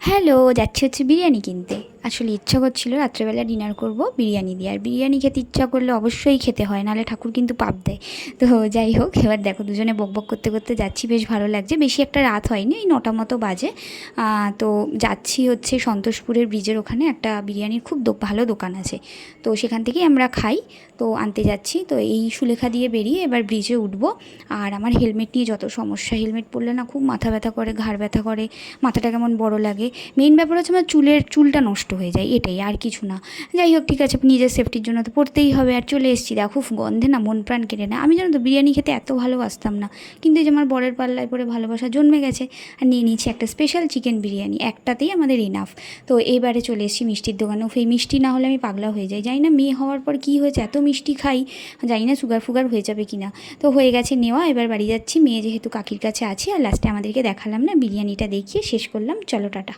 Hello, যাচ্ছি হচ্ছে বিরিয়ানি কিনতে। আসলে ইচ্ছা করছিল রাত্রেবেলা ডিনার করব বিরিয়ানি দিয়ে। আর বিরিয়ানি খেতে ইচ্ছা করলে অবশ্যই খেতে হয়, নাহলে ঠাকুর কিন্তু পাপ দেয়। তো যাই হোক, এবার দেখো দুজনে বকবক করতে করতে যাচ্ছি, বেশ ভালো লাগছে। বেশি একটা রাত হয়নি, এই ৯টা মতো বাজে। তো যাচ্ছি হচ্ছে সন্তোষপুরের ব্রিজের ওখানে একটা বিরিয়ানির খুব ভালো দোকান আছে। তো সেখান থেকেই আমরা খাই। তো আনতে যাচ্ছি, তো এই সুলেখা দিয়ে বেরিয়ে এবার ব্রিজে উঠবো। আর আমার হেলমেট নিয়ে যত সমস্যা, হেলমেট পরলে না খুব মাথা ব্যথা করে, ঘাড় ব্যথা করে, মাথাটা কেমন বড় লাগে। মেইন ব্যাপার হচ্ছে আমার চুলটা নষ্ট হয়ে যায়, এটাই আর কিছু না। যাই হোক, ঠিক আছে, নিজের সেফটির জন্য তো পড়তেই হবে। আর চলে এসেছি, দেখো গন্ধে না মন প্রাণ কেড়ে না। আমি জানো তো বিরিয়ানি খেতে এত ভালোবাসতাম না, কিন্তু এই যে আমার বরের পাল্লায় পরে ভালোবাসা জন্মে গেছে। আর নিয়ে নিয়েছি একটা স্পেশাল চিকেন বিরিয়ানি, একটাতেই আমাদের ইনাফ। তো এইবারে চলে এসেছি মিষ্টির দোকানেও। সেই মিষ্টি না হলে আমি পাগলা হয়ে যাই। জানি না মেয়ে হওয়ার পর কী হয়েছে, এত মিষ্টি খাই, জানি না সুগার ফুগার হয়ে যাবে কি না। তো হয়ে গেছে নেওয়া, এবার বাড়ি যাচ্ছি। মেয়ে যেহেতু কাকির কাছে আছে, আর লাস্টে আমাদেরকে দেখালাম না, বিরিয়ানিটা দেখিয়ে শেষ করলাম। চলো টাটা।